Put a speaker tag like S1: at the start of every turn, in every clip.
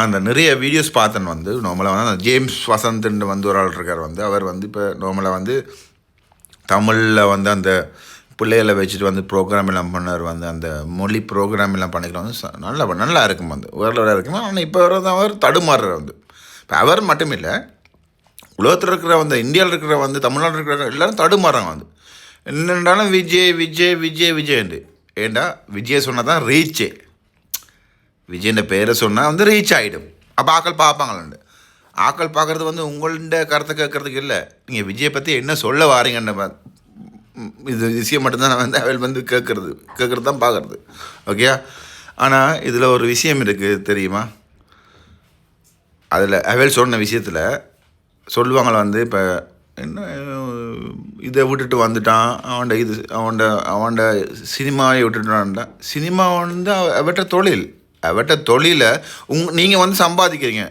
S1: அந்த நிறைய வீடியோஸ் பார்த்தேன் வந்து நார்மலாக வந்து அந்த ஜேம்ஸ் வசந்த்ன்னு வந்து ஒரு ஆள் இருக்கார் வந்து அவர் வந்து இப்போ நார்மலாக வந்து தமிழில் வந்து அந்த பிள்ளைகளை வச்சுட்டு வந்து ப்ரோக்ராம் எல்லாம் பண்ணார் வந்து அந்த மொழி ப்ரோக்ராம் எல்லாம் பண்ணிக்கலாம் வந்து நல்லா இருக்கும் வந்து வேறு இருக்குமா. ஆனால் இப்போ அவர் தடுமாறுறார் வந்து. இப்போ அவர் மட்டும் இல்லை, உலகத்தில் இருக்கிற வந்து இந்தியாவில் இருக்கிற வந்து தமிழ்நாட்டில் இருக்கிற எல்லோரும் தடுமாறாங்க வந்து. என்னென்றாலும் விஜய் விஜய் விஜய் விஜய்ண்டு. ஏண்டா விஜய் சொன்னால் தான் ரீச்சே. விஜய்ன்ற பேரை சொன்னால் வந்து ரீச் ஆகிடும். அப்போ ஆக்கள் பார்ப்பாங்களாண்டு. ஆக்கள் பார்க்குறது வந்து உங்கள்ட கருத்தை கேட்குறதுக்கு இல்லை, நீங்கள் விஜய் பற்றி என்ன சொல்ல வாரீங்கன்னு இது விஷயம் மட்டும்தான் வந்து அவள் வந்து கேட்குறது தான் பார்க்குறது. ஓகே. ஆனால் இதில் ஒரு விஷயம் இருக்குது தெரியுமா? அதில் அவள் சொன்ன விஷயத்தில் சொல்லுவாங்கள வந்து இப்போ என்ன இதை விட்டுட்டு வந்துட்டான் அவன்ட சினிமாவை விட்டுட்டான்டா. சினிமா வந்து அவட்ட தொழிலை நீங்கள் வந்து சம்பாதிக்கிறீங்க,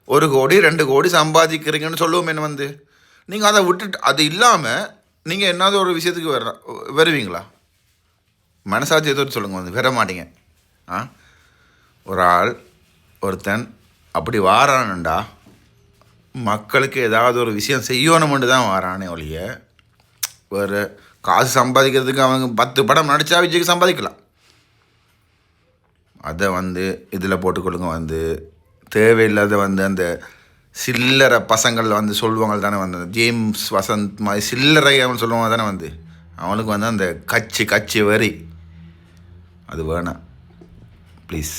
S1: 1 கோடி 2 கோடி சம்பாதிக்கிறீங்கன்னு சொல்லுவோம். என்ன வந்து நீங்கள் அதை விட்டுட்டு அது இல்லாமல் நீங்கள் என்னாவது ஒரு விஷயத்துக்கு வருவீங்களா? மனசாட்சி எதோ சொல்லுங்கள் வந்து வர மாட்டீங்க. ஒருத்தன் அப்படி வாரானுண்டா மக்களுக்கு ஏதாவது ஒரு விஷயம் செய்யணுமென்று தான் வாரானே ஒழிய வேறு காசு சம்பாதிக்கிறதுக்கு அவங்க 10 படம் நடித்தா விஜய்க்கு சம்பாதிக்கலாம். அதை வந்து இதில் போட்டுக்கொள்ளுங்க வந்து தேவையில்லாத வந்து அந்த சில்லறை பசங்களில் வந்து சொல்லுவாங்க தானே வந்து ஜேம்ஸ் வசந்த் மாதிரி சில்லறை அவன் சொல்லுவாங்க தானே வந்து அவனுக்கு வந்து அந்த கட்சி வரி அது வேணாம் ப்ளீஸ்.